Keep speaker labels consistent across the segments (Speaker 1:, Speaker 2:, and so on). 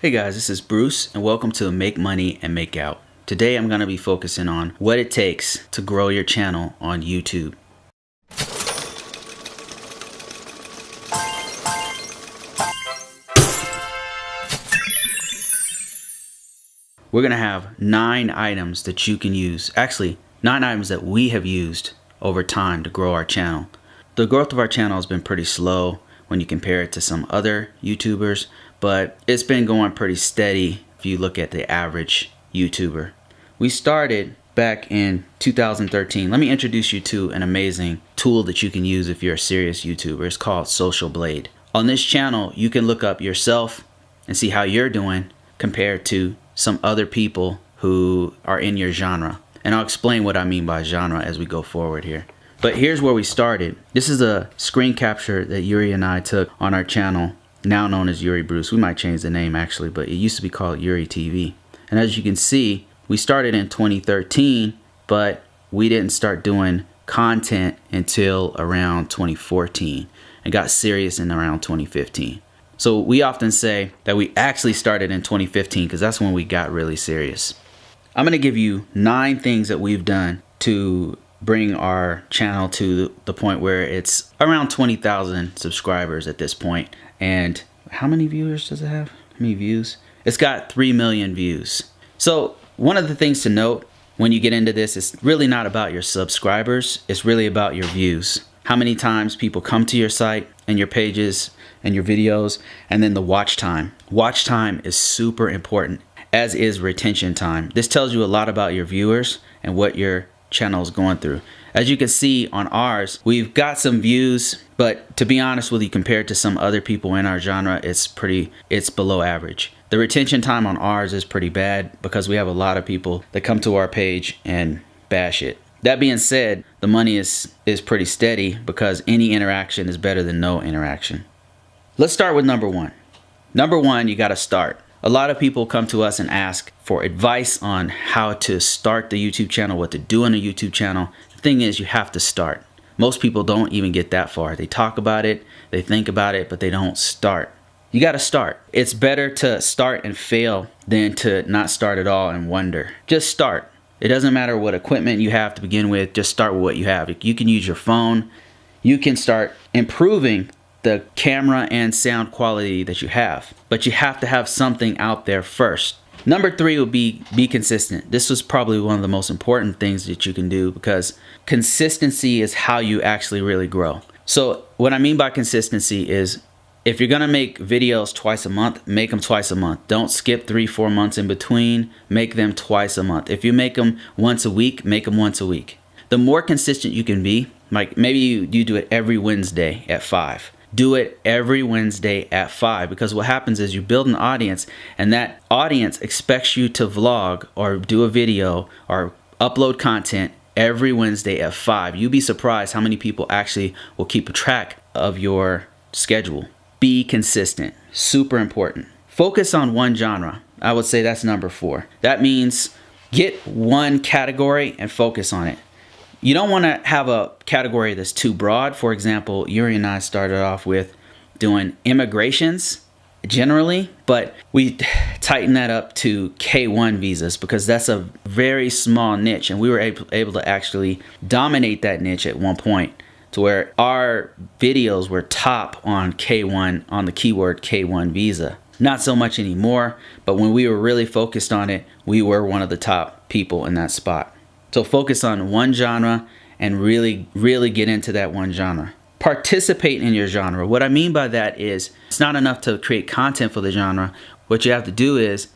Speaker 1: Hey guys, this is Bruce and welcome to Make Money and Make Out. Today I'm going to be focusing on what it takes to grow your channel on YouTube. We're going to have 9 items that you can use. Actually, 9 items that we have used over time to grow our channel. The growth of our channel has been pretty slow when you compare it to some other YouTubers, but it's been going pretty steady if you look at the average YouTuber. We started back in 2013. Let me introduce you to an amazing tool that you can use if you're a serious YouTuber. It's called Social Blade. On this channel, you can look up yourself and see how you're doing compared to some other people who are in your genre. And I'll explain what I mean by genre as we go forward here. But here's where we started. This is a screen capture that Yuri and I took on our channel, now known as Yuri Bruce. We might change the name actually, but it used to be called Yuri TV. And as you can see, we started in 2013, but we didn't start doing content until around 2014 and got serious in around 2015. So we often say that we actually started in 2015 because that's when we got really serious. I'm going to give you 9 things that we've done to bring our channel to the point where it's around 20,000 subscribers at this point. And how many viewers does it have? How many views? It's got 3 million views. So one of the things to note when you get into this, it's really not about your subscribers. It's really about your views. How many times people come to your site and your pages and your videos, and then the watch time. Watch time is super important, as is retention time. This tells you a lot about your viewers and what your channel is going through. As you can see on ours, we've got some views, but to be honest with you, compared to some other people in our genre, it's below average. The retention time on ours is pretty bad because we have a lot of people that come to our page and bash it. That being said, the money is pretty steady because any interaction is better than no interaction. Let's start with number 1. Number 1, you got to start. A lot of people come to us and ask for advice on how to start the YouTube channel, what to do on a YouTube channel. The thing is, you have to start. Most people don't even get that far. They talk about it, they think about it, but they don't start. You got to start. It's better to start and fail than to not start at all and wonder. Just start. It doesn't matter what equipment you have to begin with, just start with what you have. You can use your phone. You can start improving the camera and sound quality that you have, but you have to have something out there first. Number 3 would be consistent. This was probably one of the most important things that you can do because consistency is how you actually really grow. So what I mean by consistency is if you're gonna make videos twice a month, make them twice a month. Don't skip 3-4 months in between. Make them twice a month. If you make them once a week, make them once a week. The more consistent you can be, like maybe you do it every Wednesday at 5. Do it every Wednesday at 5 because what happens is you build an audience and that audience expects you to vlog or do a video or upload content every Wednesday at 5. You'd be surprised how many people actually will keep a track of your schedule. Be consistent. Super important. Focus on one genre. I would say that's number 4. That means get one category and focus on it. You don't want to have a category that's too broad. For example, Yuri and I started off with doing immigrations generally, but we tightened that up to K1 visas because that's a very small niche, and we were able to actually dominate that niche at one point to where our videos were top on K1, on the keyword K1 visa. Not so much anymore, but when we were really focused on it, we were one of the top people in that spot. So focus on one genre and really get into that one genre. Participate in your genre. What I mean by that is it's not enough to create content for the genre. What you have to do is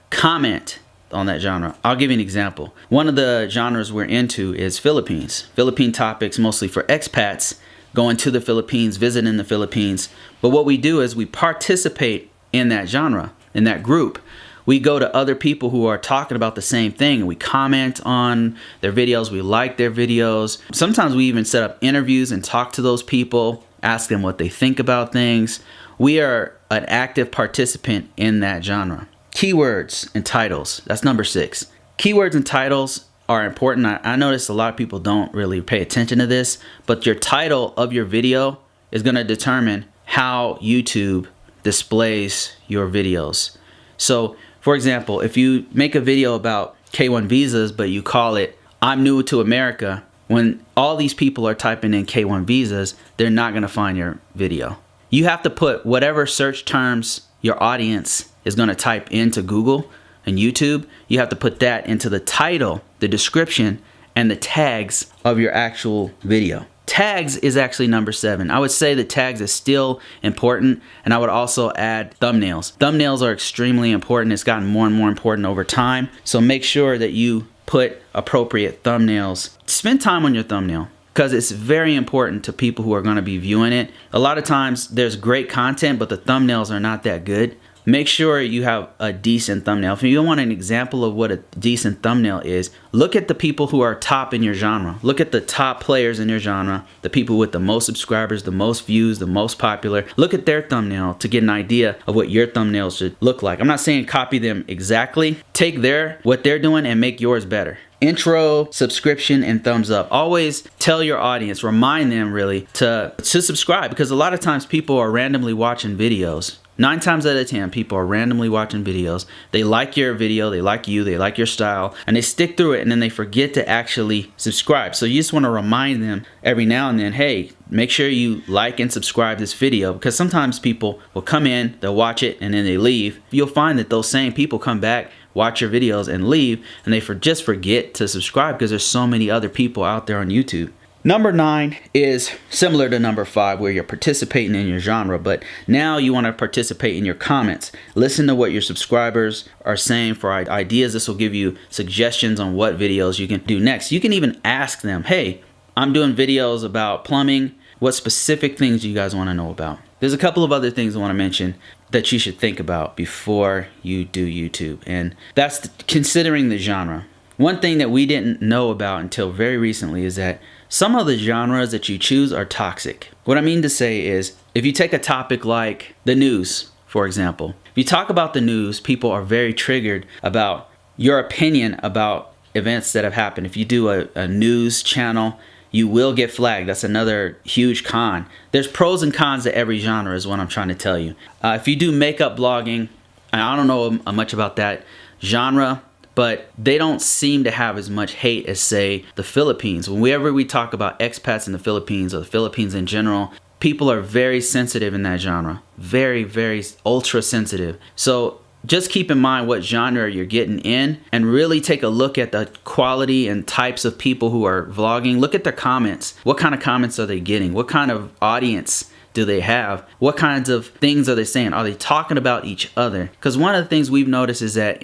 Speaker 1: comment on that genre. I'll give you an example. One of the genres we're into is Philippines. Philippine topics mostly for expats going to the Philippines, visiting the Philippines. But what we do is we participate in that genre, in that group. We go to other people who are talking about the same thing and we comment on their videos. We like their videos. Sometimes we even set up interviews and talk to those people, ask them what they think about things. We are an active participant in that genre. Keywords and titles. That's number 6. Keywords and titles are important. I notice a lot of people don't really pay attention to this, but your title of your video is going to determine how YouTube displays your videos. So for example, if you make a video about K1 visas, but you call it I'm new to America, when all these people are typing in K1 visas, they're not going to find your video. You have to put whatever search terms your audience is going to type into Google and YouTube. You have to put that into the title, the description, and the tags of your actual video. Tags is actually number 7. I would say the tags is still important, and I would also add thumbnails. Thumbnails are extremely important. It's gotten more and more important over time. So make sure that you put appropriate thumbnails. Spend time on your thumbnail, because it's very important to people who are going to be viewing it. A lot of times there's great content, but the thumbnails are not that good. Make sure you have a decent thumbnail. If you want an example of what a decent thumbnail is, look at the people who are top in your genre. Look at the top players in your genre, the people with the most subscribers, the most views, the most popular. Look at their thumbnail to get an idea of what your thumbnail should look like. I'm not saying copy them exactly. Take what they're doing and make yours better. Intro, subscription, and thumbs up. Always tell your audience, remind them really to subscribe, because a lot of times people are randomly watching videos. 9 times out of 10, people are randomly watching videos. They like your video, they like you, they like your style, and they stick through it, and then they forget to actually subscribe. So you just want to remind them every now and then, hey, make sure you like and subscribe this video, because sometimes people will come in, they'll watch it, and then they leave. You'll find that those same people come back, watch your videos, and leave, and they just forget to subscribe because there's so many other people out there on YouTube. Number 9 is similar to number 5, where you're participating in your genre, but now you want to participate in your comments. Listen to what your subscribers are saying for ideas. This will give you suggestions on what videos you can do next. You can even ask them, hey, I'm doing videos about plumbing. What specific things do you guys want to know about? There's a couple of other things I want to mention that you should think about before you do YouTube, and that's considering the genre. One thing that we didn't know about until very recently is that some of the genres that you choose are toxic. What I mean to say is, if you take a topic like the news, for example, if you talk about the news, people are very triggered about your opinion about events that have happened. If you do a news channel, you will get flagged. That's another huge con. There's pros and cons to every genre is what I'm trying to tell you. If you do makeup blogging, and I don't know much about that genre, but they don't seem to have as much hate as, say, the Philippines. Whenever we talk about expats in the Philippines, or the Philippines in general, people are very sensitive in that genre. Very, very ultra sensitive. So just keep in mind what genre you're getting in, and really take a look at the quality and types of people who are vlogging. Look at their comments. What kind of comments are they getting? What kind of audience do they have? What kinds of things are they saying? Are they talking about each other? Because one of the things we've noticed is that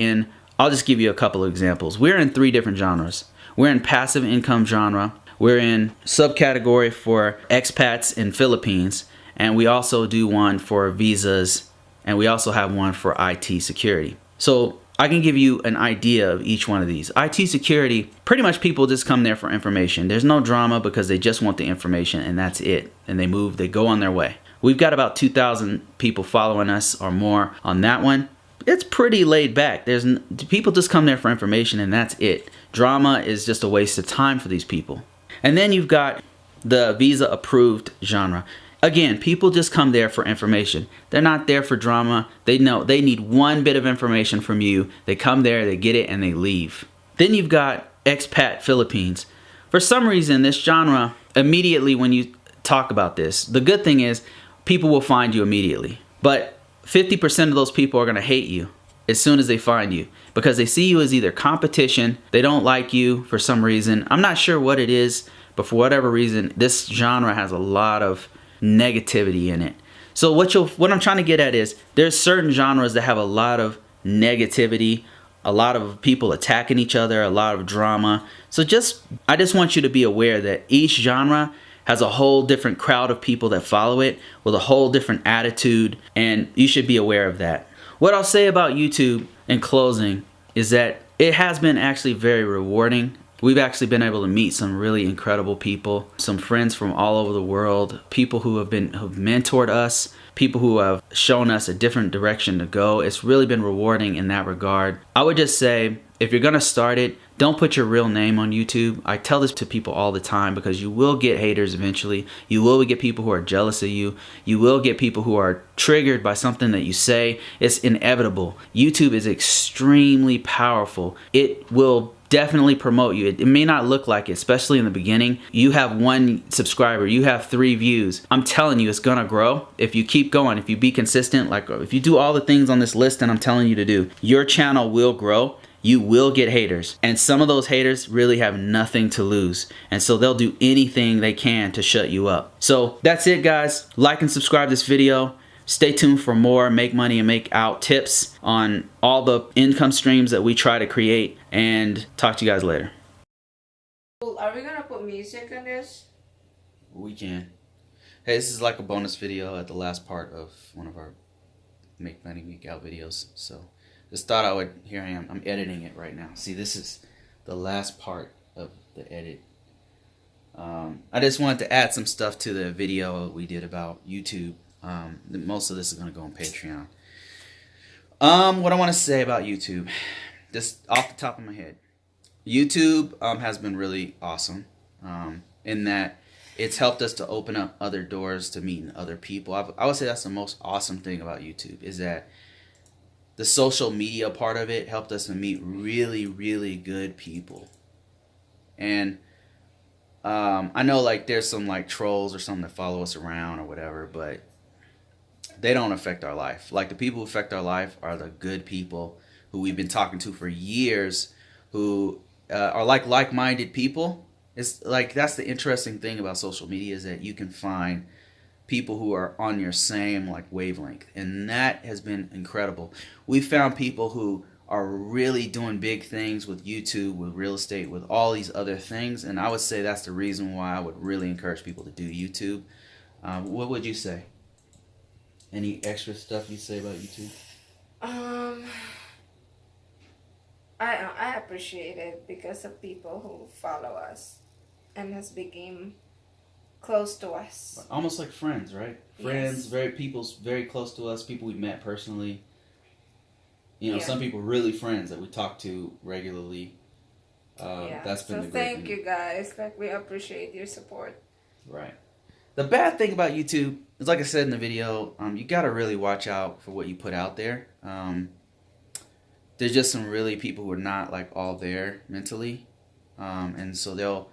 Speaker 1: I'll just give you a couple of examples. We're in 3 different genres. We're in passive income genre. We're in subcategory for expats in Philippines. And we also do one for visas. And we also have one for IT security. So I can give you an idea of each one of these. IT security, pretty much people just come there for information. There's no drama because they just want the information, and that's it. And they move, they go on their way. We've got about 2,000 people following us or more on that one. It's pretty laid back. People just come there for information, and that's it. Drama is just a waste of time for these people. And then you've got the visa approved genre. Again, people just come there for information. They're not there for drama. They know they need one bit of information from you. They come there, they get it, and they leave. Then you've got expat Philippines. For some reason, this genre, immediately when you talk about this, the good thing is people will find you immediately. But 50% of those people are going to hate you as soon as they find you, because they see you as either competition, they don't like you for some reason. I'm not sure what it is, but for whatever reason, this genre has a lot of negativity in it. So what I'm trying to get at is, there's certain genres that have a lot of negativity, a lot of people attacking each other, a lot of drama. So I just want you to be aware that each genre has a whole different crowd of people that follow it with a whole different attitude, and you should be aware of that. What I'll say about YouTube in closing is that it has been actually very rewarding. We've actually been able to meet some really incredible people, some friends from all over the world, people who have mentored us, people who have shown us a different direction to go. It's really been rewarding in that regard. I would just say, if you're gonna start it, don't put your real name on YouTube. I tell this to people all the time because you will get haters eventually. You will get people who are jealous of you. You will get people who are triggered by something that you say. It's inevitable. YouTube is extremely powerful. It will definitely promote you. It may not look like it, especially in the beginning. You have 1 subscriber, you have 3 views. I'm telling you, it's gonna grow. If you keep going, if you be consistent, like if you do all the things on this list that I'm telling you to do, your channel will grow. You will get haters, and some of those haters really have nothing to lose, and so they'll do anything they can to shut you up. So that's it, guys. Like and subscribe this video. Stay tuned for more make money and make out tips on all the income streams that we try to create, and talk to you guys later.
Speaker 2: Are we gonna put music in this?
Speaker 1: We can. Hey, this is like a bonus video at the last part of one of our make money make out videos, so just thought I would, here I am, I'm editing it right now. See, this is the last part of the edit. I just wanted to add some stuff to the video we did about YouTube. Most of this is going to go on Patreon. What I want to say about YouTube, just off the top of my head. YouTube has been really awesome in that it's helped us to open up other doors to meeting other people. I would say that's the most awesome thing about YouTube, is that the social media part of it helped us to meet really, really good people. And I know like there's some like trolls or something that follow us around or whatever, but they don't affect our life. Like the people who affect our life are the good people who we've been talking to for years, who are like-minded people. It's like, that's the interesting thing about social media, is that you can find people who are on your same like wavelength, and that has been incredible. We found people who are really doing big things with YouTube, with real estate, with all these other things, and I would say that's the reason why I would really encourage people to do YouTube. What would you say? Any extra stuff you say about YouTube?
Speaker 2: I appreciate it because of people who follow us and has become close to us.
Speaker 1: Almost like friends, right? Friends,
Speaker 2: Yes.
Speaker 1: people's very close to us, people we met personally. You know,
Speaker 2: Yeah.
Speaker 1: some people really friends that we talk to regularly.
Speaker 2: Yeah.
Speaker 1: That's been
Speaker 2: So
Speaker 1: the great
Speaker 2: thank
Speaker 1: thing.
Speaker 2: you guys. Like, we appreciate your support.
Speaker 1: Right. The bad thing about YouTube is, like I said in the video, you got to really watch out for what you put out there. There's just some really people who are not like all there mentally, and so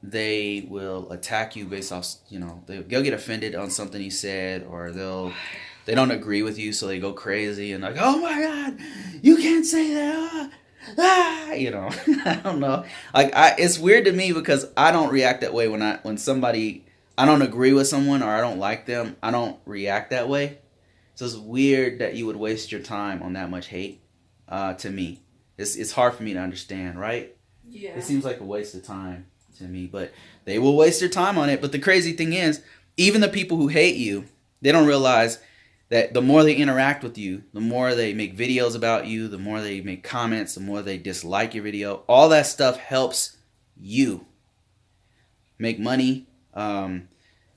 Speaker 1: they will attack you based off, you know, they'll get offended on something you said, or they don't agree with you, so they go crazy and like, oh my god, you can't say that. You know, I don't know. Like, it's weird to me because I don't react that way when I don't agree with someone or I don't like them. I don't react that way. So it's weird that you would waste your time on that much hate. To me, it's hard for me to understand, right?
Speaker 2: Yeah.
Speaker 1: It seems like a waste of time to me, but they will waste their time on it. But the crazy thing is, even the people who hate you, they don't realize that the more they interact with you, the more they make videos about you, the more they make comments, the more they dislike your video. All that stuff helps you make money,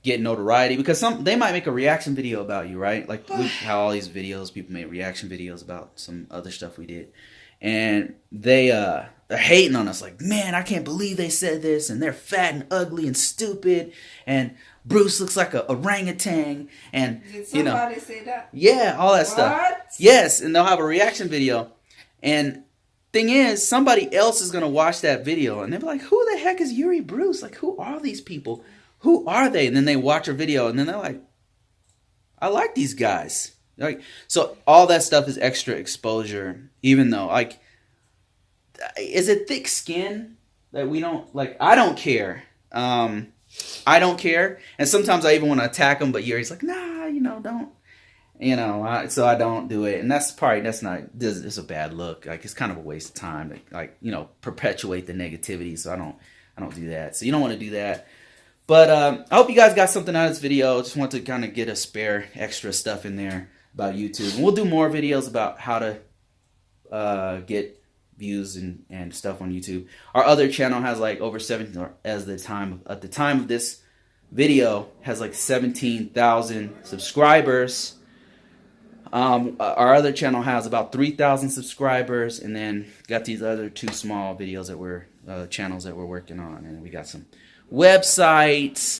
Speaker 1: get notoriety, because they might make a reaction video about you, right? Like how all these videos, people made reaction videos about some other stuff we did, and they're hating on us, like, man, I can't believe they said this, and they're fat and ugly and stupid, and Bruce looks like a orangutan, and
Speaker 2: Did somebody say that?
Speaker 1: Yeah, all that stuff.
Speaker 2: What?
Speaker 1: Yes, and they'll have a reaction video, and thing is, somebody else is gonna watch that video, and they'll be like, who the heck is Yuri Bruce? Like, who are these people? Who are they? And then they watch a video, and then they're like, I like these guys. Like, so all that stuff is extra exposure, even though, like, is it thick skin that we don't, like, I don't care. I don't care. And sometimes I even want to attack him, but Yuri's like, nah, don't. So I don't do it. And that's not, it's a bad look. Like, it's kind of a waste of time to, like, perpetuate the negativity. So I don't do that. So you don't want to do that. But I hope you guys got something out of this video. Just want to kind of get a spare extra stuff in there about YouTube. And we'll do more videos about how to get views and stuff on YouTube. Our other channel has like over 70, or at the time of this video has like 17,000 subscribers. Our other channel has about 3,000 subscribers, and then got these other two small videos that we're channels that we're working on, and we got some websites.